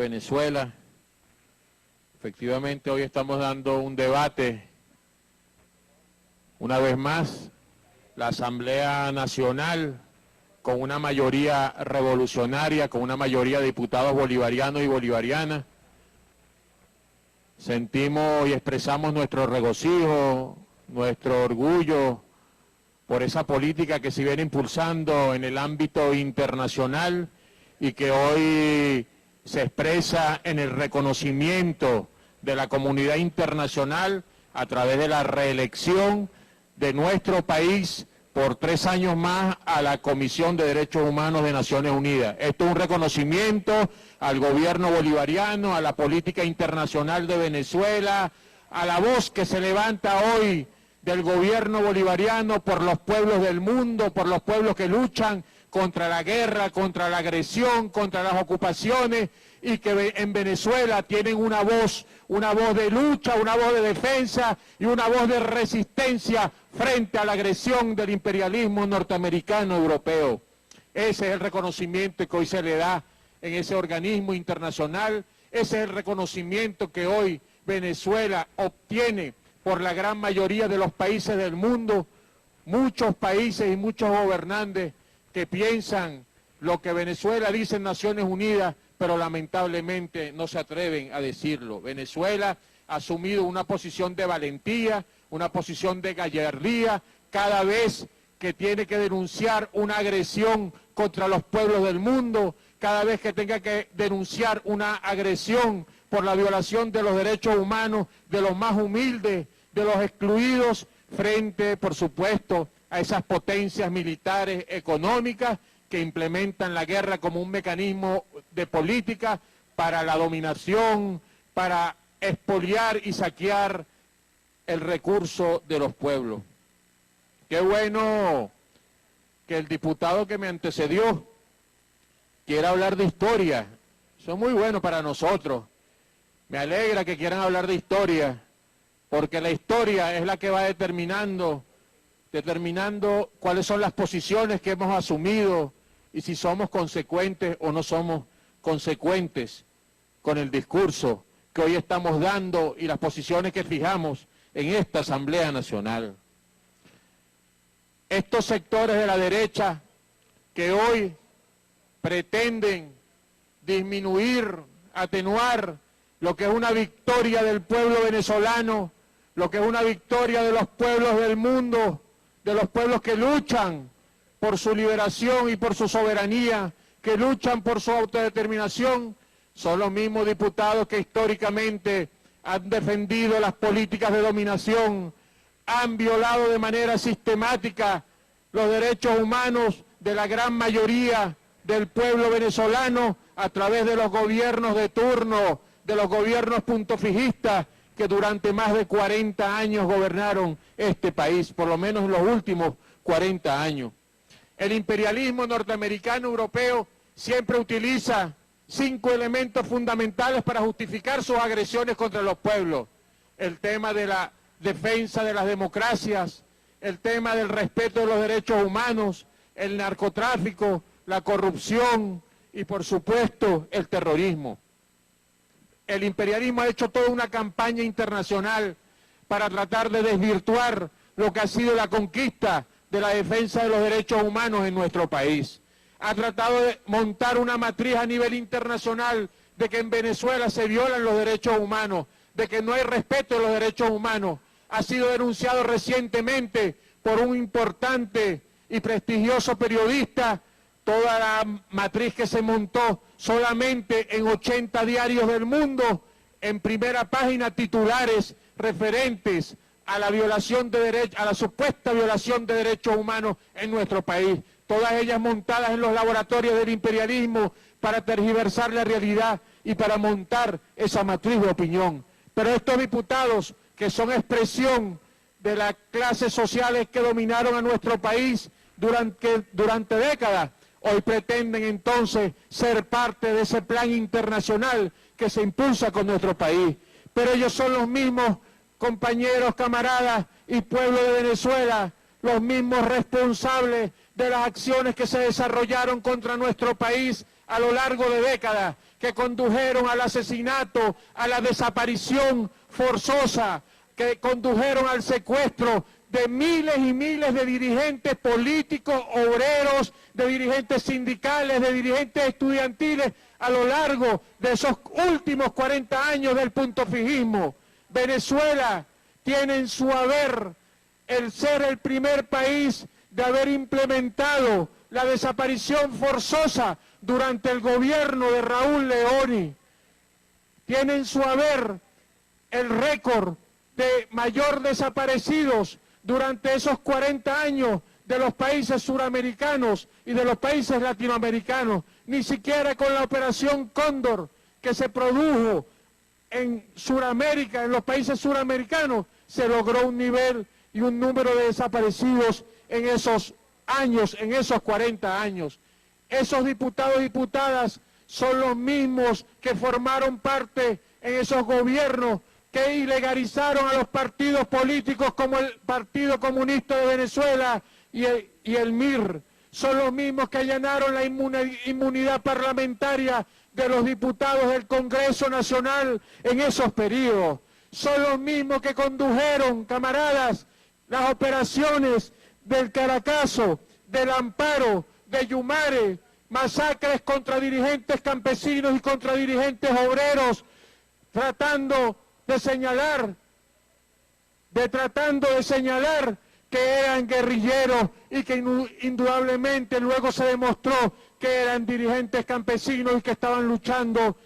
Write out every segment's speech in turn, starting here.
Venezuela. Efectivamente, hoy estamos dando un debate, una vez más, la Asamblea Nacional, con una mayoría revolucionaria, con una mayoría de diputados bolivarianos y bolivarianas. Sentimos y expresamos nuestro regocijo, nuestro orgullo por esa política que se viene impulsando en el ámbito internacional y que hoy se expresa en el reconocimiento de la comunidad internacional a través de la reelección de nuestro país por 3 años más a la Comisión de Derechos Humanos de Naciones Unidas. Esto es un reconocimiento al gobierno bolivariano, a la política internacional de Venezuela, a la voz que se levanta hoy del gobierno bolivariano por los pueblos del mundo, por los pueblos que luchan contra la guerra, contra la agresión, contra las ocupaciones, y que en Venezuela tienen una voz de lucha, una voz de defensa y una voz de resistencia frente a la agresión del imperialismo norteamericano europeo. Ese es el reconocimiento que hoy se le da en ese organismo internacional, ese es el reconocimiento que hoy Venezuela obtiene por la gran mayoría de los países del mundo, muchos países y muchos gobernantes que piensan lo que Venezuela dice en Naciones Unidas, pero lamentablemente no se atreven a decirlo. Venezuela ha asumido una posición de valentía, una posición de gallardía, cada vez que tiene que denunciar una agresión contra los pueblos del mundo, cada vez que tenga que denunciar una agresión por la violación de los derechos humanos de los más humildes, de los excluidos, frente, por supuesto, a esas potencias militares económicas que implementan la guerra como un mecanismo de política para la dominación, para expoliar y saquear el recurso de los pueblos. Qué bueno que el diputado que me antecedió quiera hablar de historia. Eso es muy bueno para nosotros. Me alegra que quieran hablar de historia, porque la historia es la que va determinando cuáles son las posiciones que hemos asumido y si somos consecuentes o no somos consecuentes con el discurso que hoy estamos dando y las posiciones que fijamos en esta Asamblea Nacional. Estos sectores de la derecha que hoy pretenden disminuir, atenuar lo que es una victoria del pueblo venezolano, lo que es una victoria de los pueblos del mundo, de los pueblos que luchan por su liberación y por su soberanía, que luchan por su autodeterminación, son los mismos diputados que históricamente han defendido las políticas de dominación, han violado de manera sistemática los derechos humanos de la gran mayoría del pueblo venezolano a través de los gobiernos de turno, de los gobiernos puntofijistas que durante más de 40 años gobernaron este país, por lo menos en los últimos 40 años. El imperialismo norteamericano europeo siempre utiliza 5 elementos fundamentales para justificar sus agresiones contra los pueblos. El tema de la defensa de las democracias, el tema del respeto de los derechos humanos, el narcotráfico, la corrupción y, por supuesto, el terrorismo. El imperialismo ha hecho toda una campaña internacional para tratar de desvirtuar lo que ha sido la conquista de la defensa de los derechos humanos en nuestro país. Ha tratado de montar una matriz a nivel internacional de que en Venezuela se violan los derechos humanos, de que no hay respeto de los derechos humanos. Ha sido denunciado recientemente por un importante y prestigioso periodista, toda la matriz que se montó solamente en 80 diarios del mundo, en primera página titulares referentes a la violación de derechos, a la supuesta violación de derechos humanos en nuestro país, todas ellas montadas en los laboratorios del imperialismo para tergiversar la realidad y para montar esa matriz de opinión. Pero estos diputados, que son expresión de las clases sociales que dominaron a nuestro país durante décadas, hoy pretenden entonces ser parte de ese plan internacional que se impulsa con nuestro país. Pero ellos son los mismos compañeros, camaradas y pueblo de Venezuela, los mismos responsables de las acciones que se desarrollaron contra nuestro país a lo largo de décadas, que condujeron al asesinato, a la desaparición forzosa, que condujeron al secuestro de miles y miles de dirigentes políticos, obreros, de dirigentes sindicales, de dirigentes estudiantiles a lo largo de esos últimos 40 años del puntofijismo. Venezuela tiene en su haber el ser el primer país de haber implementado la desaparición forzosa durante el gobierno de Raúl Leoni. Tiene en su haber el récord de mayor desaparecidos durante esos 40 años de los países suramericanos y de los países latinoamericanos. Ni siquiera con la operación Cóndor que se produjo en Suramérica, en los países suramericanos, se logró un nivel y un número de desaparecidos en esos años, en esos 40 años. Esos diputados y diputadas son los mismos que formaron parte en esos gobiernos que ilegalizaron a los partidos políticos como el Partido Comunista de Venezuela y el MIR. Son los mismos que allanaron la inmunidad parlamentaria de los diputados del Congreso Nacional en esos periodos. Son los mismos que condujeron, camaradas, las operaciones del Caracazo, del Amparo, de Yumare, masacres contra dirigentes campesinos y contra dirigentes obreros, tratando de señalar que eran guerrilleros y que indudablemente luego se demostró que eran dirigentes campesinos y que estaban luchando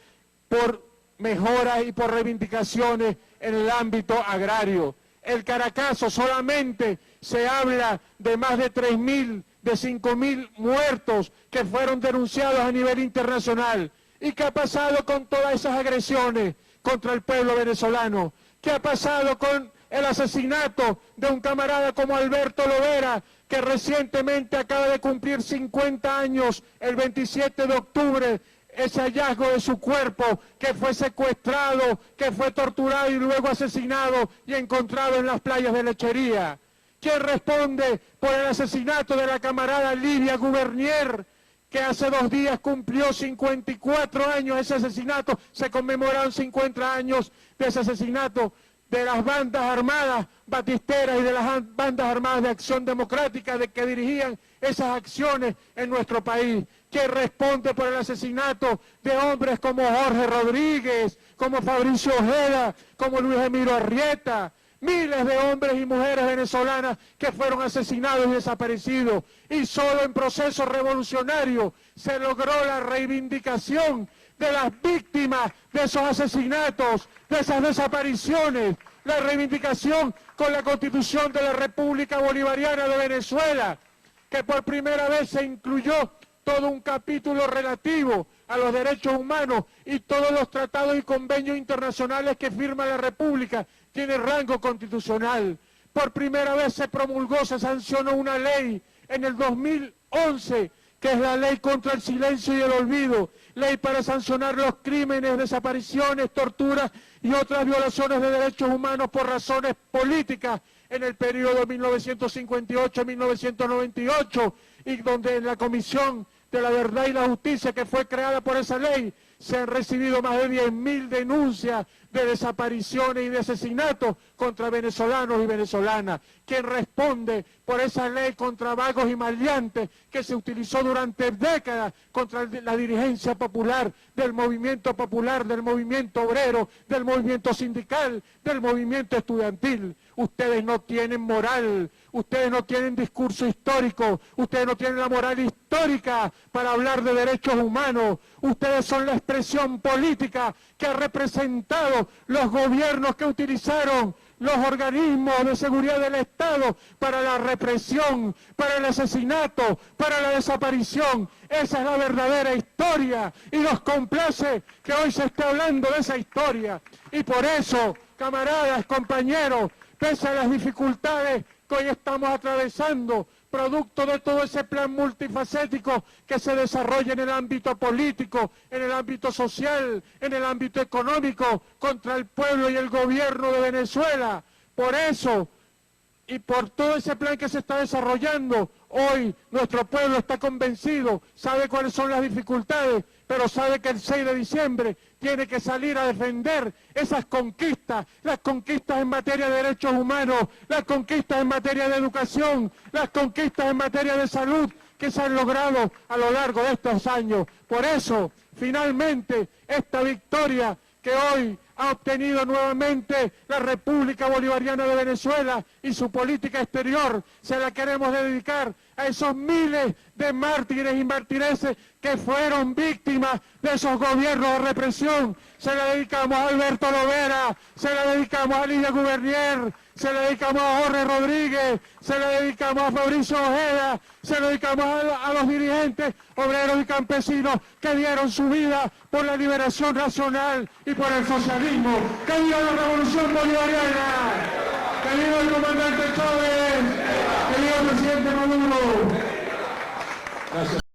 por mejoras y por reivindicaciones en el ámbito agrario. El Caracazo solamente se habla de más de 3.000, de 5.000 muertos que fueron denunciados a nivel internacional. ¿Y qué ha pasado con todas esas agresiones contra el pueblo venezolano? ¿Qué ha pasado con el asesinato de un camarada como Alberto Lovera, que recientemente acaba de cumplir 50 años, el 27 de octubre, ese hallazgo de su cuerpo, que fue secuestrado, que fue torturado y luego asesinado y encontrado en las playas de Lechería? ¿Quién responde por el asesinato de la camarada Lidia Gubernier, que hace 2 días cumplió 54 años ese asesinato? Se conmemoraron 50 años de ese asesinato de las bandas armadas batisteras y de las bandas armadas de Acción Democrática que dirigían esas acciones en nuestro país. ¿Quién responde por el asesinato de hombres como Jorge Rodríguez, como Fabricio Ojeda, como Luis Emilio Arrieta? Miles de hombres y mujeres venezolanas que fueron asesinados y desaparecidos. Y solo en proceso revolucionario se logró la reivindicación de las víctimas de esos asesinatos, de esas desapariciones, la reivindicación con la Constitución de la República Bolivariana de Venezuela, que por primera vez se incluyó todo un capítulo relativo a los derechos humanos y todos los tratados y convenios internacionales que firma la República tiene rango constitucional. Por primera vez se promulgó, se sancionó una ley en el 2011, que es la ley contra el silencio y el olvido, ley para sancionar los crímenes, desapariciones, torturas y otras violaciones de derechos humanos por razones políticas en el periodo 1958-1998, y donde en la Comisión de la Verdad y la Justicia que fue creada por esa ley se han recibido más de 10.000 denuncias de desapariciones y de asesinatos contra venezolanos y venezolanas. ¿Quién responde por esa ley contra vagos y maleantes que se utilizó durante décadas contra la dirigencia popular, del movimiento obrero, del movimiento sindical, del movimiento estudiantil? Ustedes no tienen moral, ustedes no tienen discurso histórico, ustedes no tienen la moral histórica para hablar de derechos humanos. Ustedes son la expresión política que ha representado los gobiernos que utilizaron los organismos de seguridad del Estado para la represión, para el asesinato, para la desaparición. Esa es la verdadera historia y nos complace que hoy se esté hablando de esa historia. Y por eso, camaradas, compañeros, pese a las dificultades que hoy estamos atravesando, producto de todo ese plan multifacético que se desarrolla en el ámbito político, en el ámbito social, en el ámbito económico, contra el pueblo y el gobierno de Venezuela. Por eso, y por todo ese plan que se está desarrollando, hoy nuestro pueblo está convencido, sabe cuáles son las dificultades, pero sabe que el 6 de diciembre tiene que salir a defender esas conquistas, las conquistas en materia de derechos humanos, las conquistas en materia de educación, las conquistas en materia de salud que se han logrado a lo largo de estos años. Por eso, finalmente, esta victoria que hoy ha obtenido nuevamente la República Bolivariana de Venezuela y su política exterior, se la queremos dedicar a esos miles de mártires y martireses que fueron víctimas de esos gobiernos de represión. Se la dedicamos a Alberto Lovera, se la dedicamos a Lidia Gubernier, se la dedicamos a Jorge Rodríguez, se la dedicamos a Fabricio Ojeda, se la dedicamos a los dirigentes obreros y campesinos que dieron su vida por la liberación nacional y por el socialismo. ¡Que viva la revolución bolivariana! ¡Que viva el comandante Chávez! ¡Que viva el presidente Maduro! Gracias.